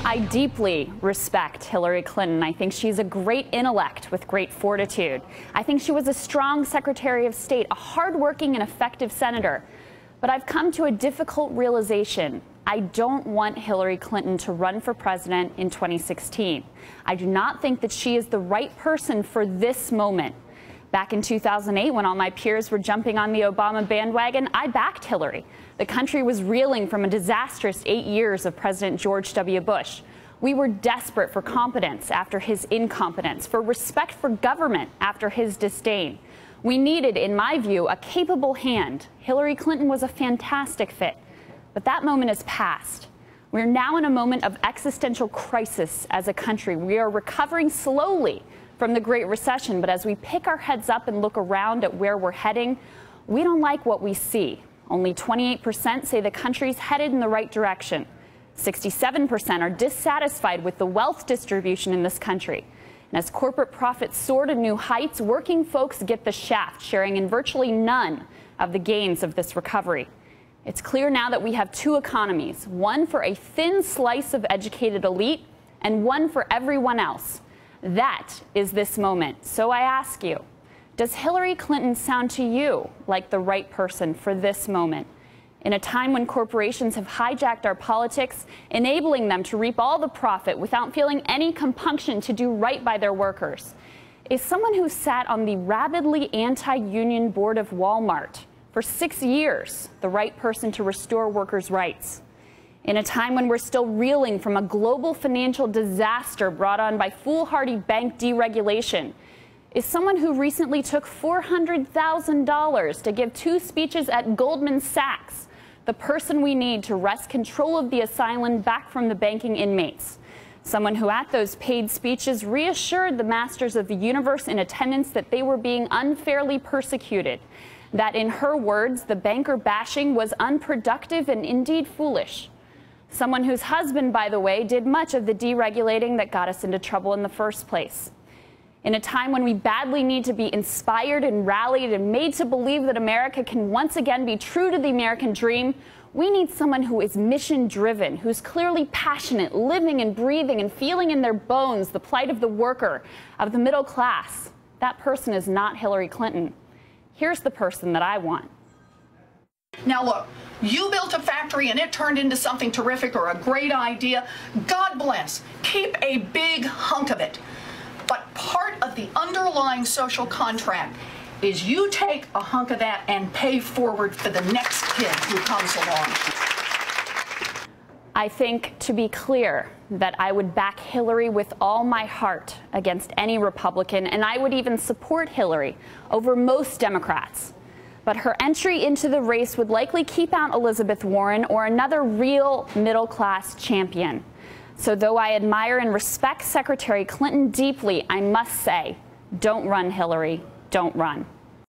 I deeply respect Hillary Clinton. I think she's a great intellect with great fortitude. I think she was a strong Secretary of State, a hardworking and effective senator. But I've come to a difficult realization. I don't want Hillary Clinton to run for president in 2016. I do not think that she is the right person for this moment. Back in 2008, when all my peers were jumping on the Obama bandwagon, I backed Hillary. The country was reeling from a disastrous 8 years of President George W. Bush. We were desperate for competence after his incompetence, for respect for government after his disdain. We needed, in my view, a capable hand. Hillary Clinton was a fantastic fit. But that moment is past. We're now in a moment of existential crisis as a country. We are recovering slowly from the Great Recession, but as we pick our heads up and look around at where we're heading, we don't like what we see. Only 28% say the country's headed in the right direction. 67% are dissatisfied with the wealth distribution in this country. And as corporate profits soar to new heights, working folks get the shaft, sharing in virtually none of the gains of this recovery. It's clear now that we have two economies, one for a thin slice of educated elite and one for everyone else. That is this moment. So I ask you, does Hillary Clinton sound to you like the right person for this moment? In a time when corporations have hijacked our politics, enabling them to reap all the profit without feeling any compunction to do right by their workers, is someone who sat on the rabidly anti-union board of Walmart for 6 years the right person to restore workers' rights? In a time when we're still reeling from a global financial disaster brought on by foolhardy bank deregulation, is someone who recently took $400,000 to give 2 speeches at Goldman Sachs the person we need to wrest control of the asylum back from the banking inmates? Someone who at those paid speeches reassured the masters of the universe in attendance that they were being unfairly persecuted, that in her words, the banker bashing was unproductive and indeed foolish. Someone whose husband, by the way, did much of the deregulating that got us into trouble in the first place. In a time when we badly need to be inspired and rallied and made to believe that America can once again be true to the American dream, we need someone who is mission-driven, who's clearly passionate, living and breathing and feeling in their bones the plight of the worker, of the middle class. That person is not Hillary Clinton. Here's the person that I want. Now look, you built a factory and it turned into something terrific or a great idea. God bless. Keep a big hunk of it. But part of the underlying social contract is you take a hunk of that and pay forward for the next kid who comes along. I think, to be clear, that I would back Hillary with all my heart against any Republican, and I would even support Hillary over most Democrats. But her entry into the race would likely keep out Elizabeth Warren or another real middle-class champion. So though I admire and respect Secretary Clinton deeply, I must say, don't run, Hillary, don't run.